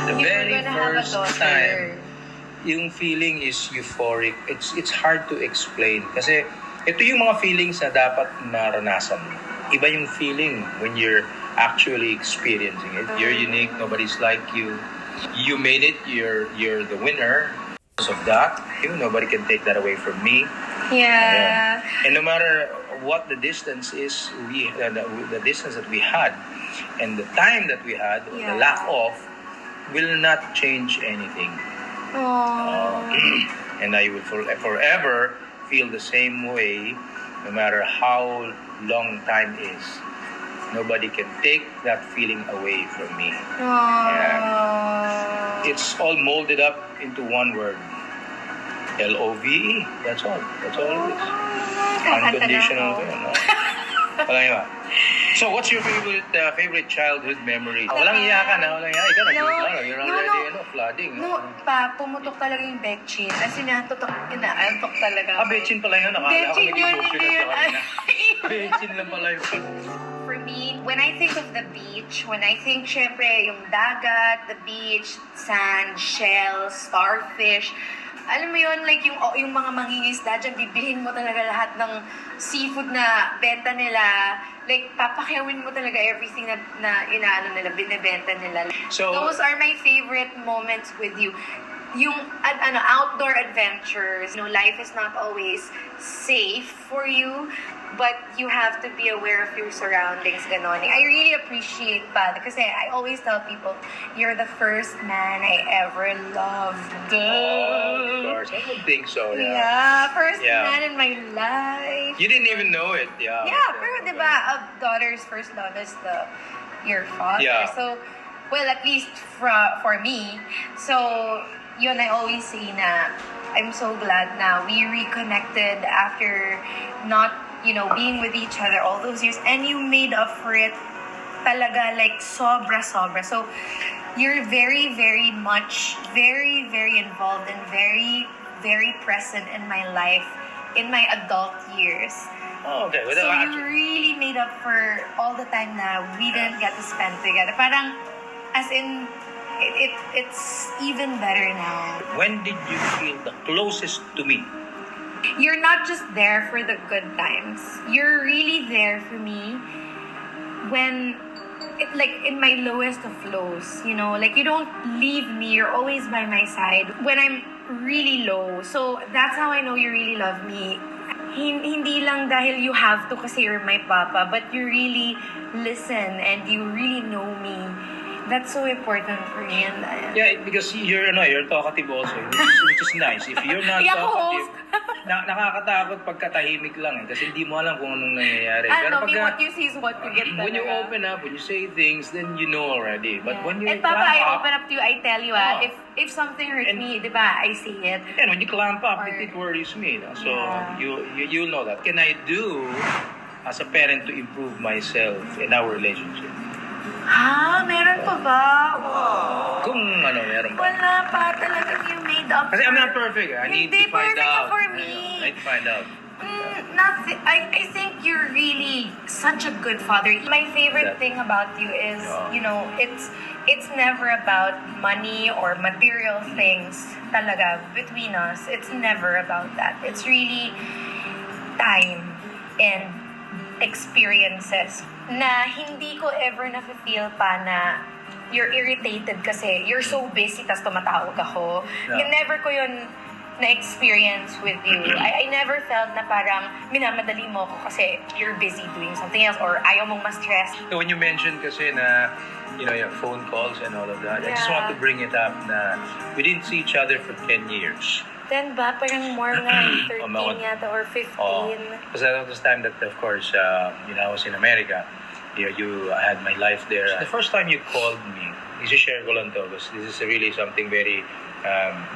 The You were very gonna have a first daughter. time, yung feeling is euphoric. It's hard to explain. Kasi ito yung mga feelings na dapat maranasan mo. Iba yung feeling when you're actually experiencing it. You're unique. Nobody's like you. You made it. You're the winner. Because of that, nobody can take that away from me. Yeah. And no matter what the distance is, the distance that we had, and the time that we had, Yeah. the lack of, will not change anything. Aww. And I will forever feel the same way, no matter how long time is. Nobody can take that feeling away from me. Aww. It's all molded up into one word. Love. That's all. That's all it is. Unconditional. No? Wala yun. So, what's your favorite childhood memory? Walang iyakan na. Walang iyakan. Ikaw you're already flooding. No, pumutok talaga yung Bechin. As in, inaaltok talaga. Bechin pala yun. Nakala ko Bechin yun, nag-emotional hindi sa yun. kanina. Bechin lang pala yun. For me, when I think of the beach, when I think, syempre, yung dagat, the beach, sand, shells, starfish, alam mo yun, like yung mga mangingisda dyan, bibilhin mo talaga lahat ng seafood na benta nila. Like, papakyawin mo talaga everything na nila, binibenta nila. So, those are my favorite moments with you. Yung outdoor adventures, life is not always safe for you, but you have to be aware of your surroundings, ganon. I really appreciate that kasi I always tell people, you're the first man I ever loved. of course. I don't think so. Yeah, first man in my life. You didn't even know it. Yeah. Yeah, pero diba, a daughter's first love is your father. Yeah. So, well, at least for me. So, yun, I always say na I'm so glad na we reconnected after not, being with each other all those years. And you made up for it talaga, like, sobra. So, you're very, very much, very, very involved and very, very present in my life, in my adult years. Oh, okay. So you really made up for all the time na we didn't get to spend together. Parang, as in, it's even better now. When did you feel the closest to me? You're not just there for the good times. You're really there for me when, like, in my lowest of lows, like, you don't leave me. You're always by my side when I'm really low. So that's how I know you really love me. Hindi lang dahil you have to kasi you're my papa, but you really listen and you really know me. That's so important for me. And Yeah, because you're talkative also, which is nice. If you're not talkative, nakakatakot pagkatahimik lang kasi hindi mo alam kung anong nangyayari. Pero what you see is what you get. When you open up, when you say things, then you know already. But when you and Papa, I open up to you, I tell you, if something hurts me, di ba, I say it. And when you clamp up, it worries me. So you'll know that. What can I do as a parent to improve myself in our relationship? Meron pa ba? Kung meron pa. Wala pa talagang you made up. Kasi I'm not perfect. I need to find out. For me. I need to find out. Nothing. I think you're really such a good father. My favorite thing about you is, it's never about money or material things talaga between us. It's never about that. It's really time and experiences na hindi ko ever na-feel pa na you're irritated kasi you're so busy tas tumatawag ako. Yeah. Never ko yun na-experience with you. I never felt na parang minamadali mo ako kasi you're busy doing something else or ayaw mong ma-stress. So when you mentioned kasi na, your phone calls and all of that, I just want to bring it up na we didn't see each other for 10 years. 10 ba? Parang more nga, 13 yata or 15. Because that was the time that, of course, I was in America. You had my life there. The first time you called me, isi-share ko lang to because this is really something very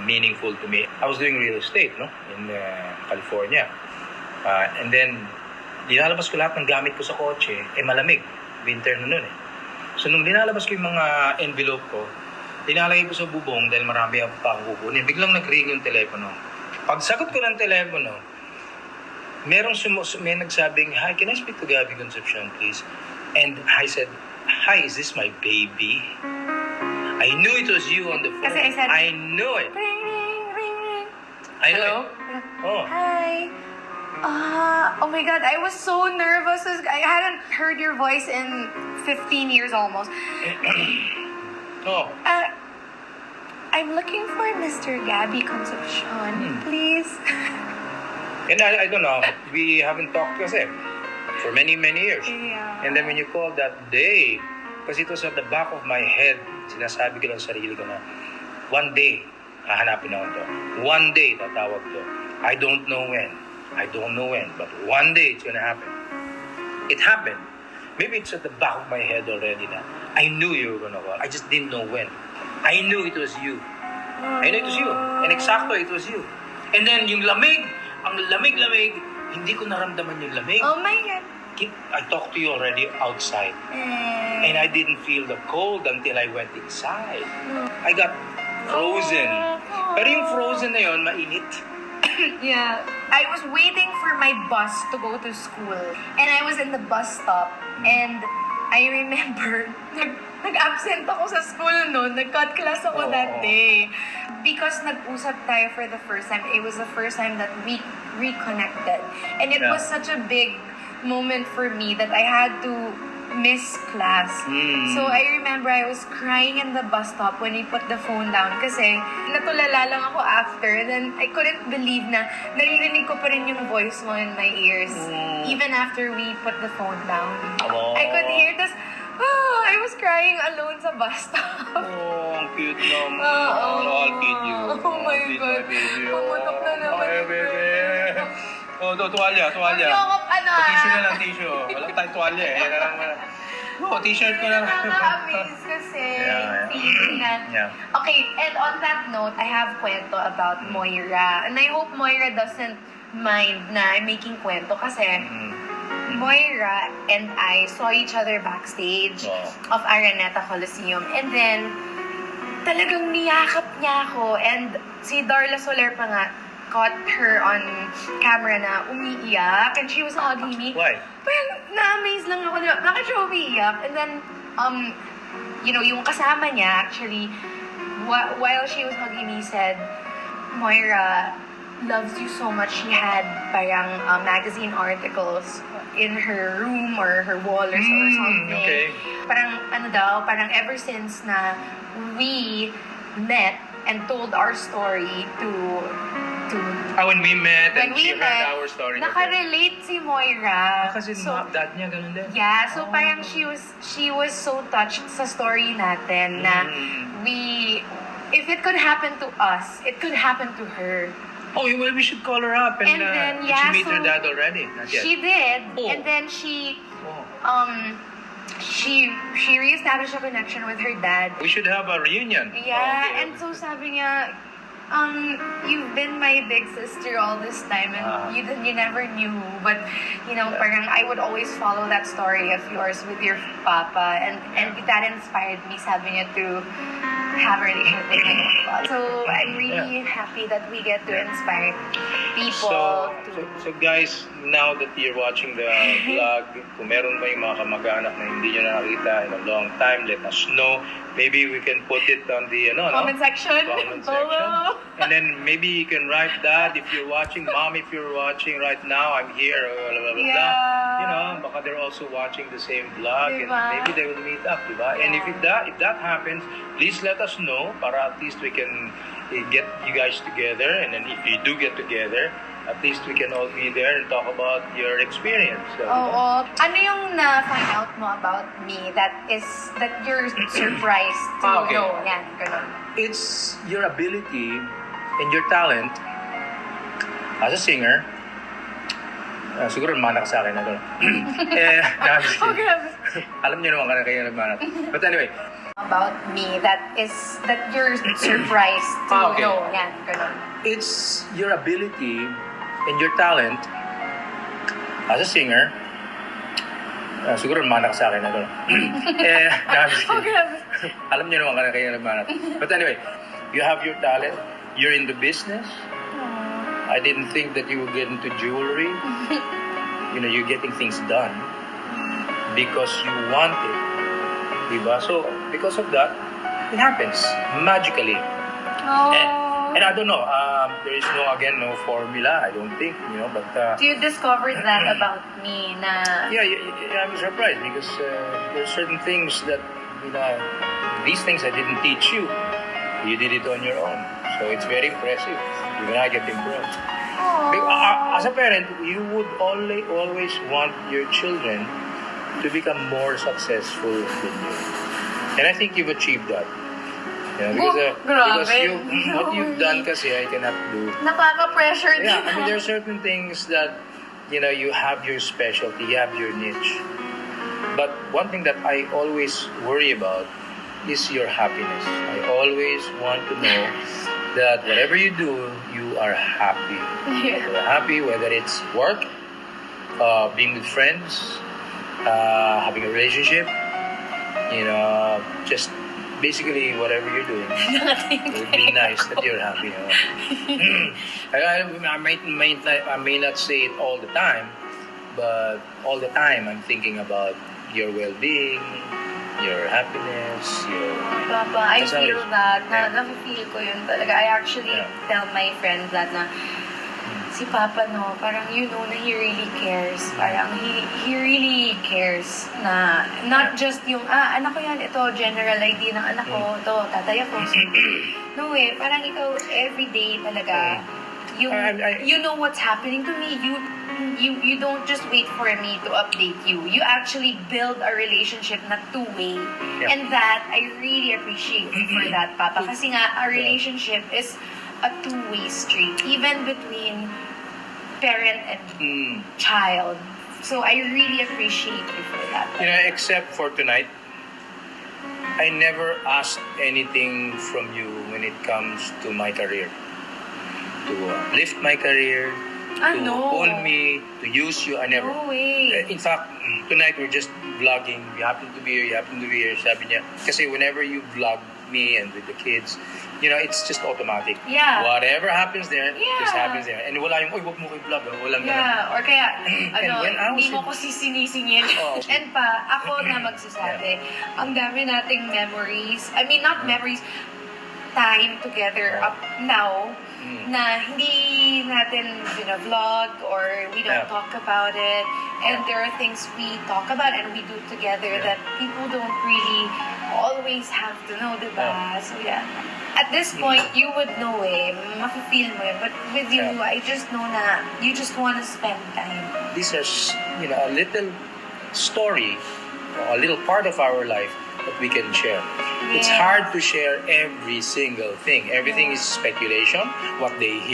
meaningful to me. I was doing real estate, in California. And then, dinalabas ko lahat ng gamit ko sa kotse, malamig. Winter na nun So, nung dinalabas ko yung mga envelope ko, dinalagay ko sa bubong dahil marami pa akong kukunin. Biglang nag-ring yung telepono. Pagsagot ko ng telepono, may nagsabing, "Hi, can I speak to Gabby Concepcion, please?" And I said, "Hi, is this my baby?" I knew it was you on the phone. Kasi I said, I knew it. Ring, ring, ring, ring. I knew Hello? it. Oh. Hi. Oh my God, I was so nervous. I hadn't heard your voice in 15 years almost. Oh. I'm looking for Mr. Gabby Concepcion, please. And I don't know, we haven't talked kasi for many, many years. Yeah. And then when you called that day, kasi it was at the back of my head, sinasabi ko lang sa sarili ko na, one day, hahanapin ako to. One day, tatawag to. I don't know when, but one day it's gonna happen. It happened. Maybe it's at the back of my head already na, I knew you were gonna call. I just didn't know when. I knew it was you. I knew it was you. And exactly, it was you. And then yung lamig, ang lamig-lamig, hindi ko naramdaman yung lamig. Oh my God. I talked to you already outside. And I didn't feel the cold until I went inside. I got frozen. Pero yung frozen na yun, mainit. Yeah. I was waiting for my bus to go to school. And I was in the bus stop. And I remember, nag-absent ako sa school noon. Nag-cut class ako that day. Because nag-usap tayo for the first time. It was the first time that we reconnected. And it was such a big moment for me that I had to miss class. So I remember I was crying in the bus stop when we put the phone down kasi natulala lang ako after, and then I couldn't believe na naririnig ko pa rin yung voice mo in my ears even after we put the phone down. I could hear this. Oh, I was crying alone sa bus stop. Oh, ang cute naman. I'll feed you. Oh my God. Pumutok na naman yung baby. Oh, tuwalya. Yung Tissue na lang, tissue. Walang tayong tuwalya eh. Yan na lang. T-shirt ko na lang. Nakaka-amaze kasi. Feeling na. Yeah. Okay, and on that note, I have kwento about Moira. And I hope Moira doesn't mind na I'm making kwento kasi Moira and I saw each other backstage of Araneta Coliseum. And then, talagang niyakap niya ako. And si Darla Soler pa nga, caught her on camera na umiiyak, and she was hugging me. Why? Parang na-amaze lang ako na, bakit siya umiiyak? And then, yung kasama niya, actually, while she was hugging me, said, Moira loves you so much. She had parang magazine articles in her room or her wall or something. Okay. Parang ever since na we met and told our story to when we met when and we she met, heard our story. Nakarelate si Moira. Kasi dad niya, ganun din. Yeah, so parang she was so touched sa story natin na if it could happen to us, it could happen to her. Oh, well, we should call her up. And then, did she meet her dad already? Not yet. She did. Oh. And then she reestablished a connection with her dad. We should have a reunion. Yeah, and so sabi niya, you've been my big sister all this time, and you never knew, but parang I would always follow that story of yours with your papa, and that inspired me, sabi niya, to have a relationship with my papa. So I'm really happy that we get to inspire people. So guys, now that you're watching the vlog, kung meron ba yung mga kamag-anak na hindi nyo nakakita in a long time, let us know. Maybe we can put it on the comment section. And then maybe you can write that if you're watching. Mom, if you're watching right now, I'm here. Blah, blah, blah. Baka they're also watching the same vlog, and maybe they will meet up, diba? And if that happens, please let us know para at least we can get you guys together. And then if you do get together, at least we can all be there and talk about your experience. So, Ano yung na-find out mo about me that you're surprised to know? Yan, ganun. It's your ability and your talent as a singer. Siguro nagmanak sa akin na gano'n. Alam niyo naman kayo nagmanak. But anyway. About me that you're surprised to know. Yan, ganun. It's your ability and your talent as a singer. Siguro nagmanak sa akin na gano'n. Alam niyo naman kayo nagmanak. But anyway, you have your talent. You're in the business. I didn't think that you would get into jewelry. You're getting things done because you want it. Diba? So, because of that, it happens magically. Oh. And I don't know. There is no formula. I don't think, but. Do you discover that about me? Na Yeah, I'm surprised because there are certain things that, these things I didn't teach you. You did it on your own. So it's very impressive. Even I get impressed. As a parent, you would always want your children to become more successful than you. And I think you've achieved that. Because what you've done kasi I cannot do. Nakaka-pressure din. Yeah, I mean, there are certain things that, you have your specialty, you have your niche. But one thing that I always worry about is your happiness. I always want to know that whatever you do, you are happy. Yeah. You're happy, whether it's work, being with friends, having a relationship, just basically whatever you're doing. It would be nice that you're happy. I may not say it all the time, but all the time I'm thinking about your well-being, your happiness, your... Papa, I That's how it feel is. that. Yeah. Nafe-feel ko yun talaga. I actually Yeah. tell my friends that na si Papa, parang na he really cares. Parang he really cares na not just yung, anak ko yan, ito, general ID ng anak ko, ito, tatay ako. So, no parang ikaw, everyday talaga, you know what's happening to me. You don't just wait for me to update you. You actually build a relationship na two-way. Yeah. And that, I really appreciate you for that, Papa. Kasi nga, a relationship is a two-way street. Even between parent and child. So I really appreciate you for that. Except for tonight, I never asked anything from you when it comes to my career. To lift my career, to No. pull me, to use you, I never. No way. In fact, tonight we're just vlogging. You happen to be here, sabi niya. Kasi whenever you vlog me and with the kids, it's just automatic. Yeah. Whatever happens there, just Yeah. happens there. And wala yung, wag mo ko i-vlog. Walang ganun. Yeah, or kaya, when I was hindi mo ko sisinisingil. Oh. And ako na magsasabi, ang dami nating memories, I mean, not memories, time together up now, na hindi natin vlog or we don't talk about it. And there are things we talk about and we do together that people don't really always have to know, diba? So yeah. At this point, you would know mafe-feel mo yun. But with you, I just know na you just want to spend time. These are, a little story, a little part of our life that we can share. It's Yeah. hard to share every single thing. Everything is speculation, what they hear.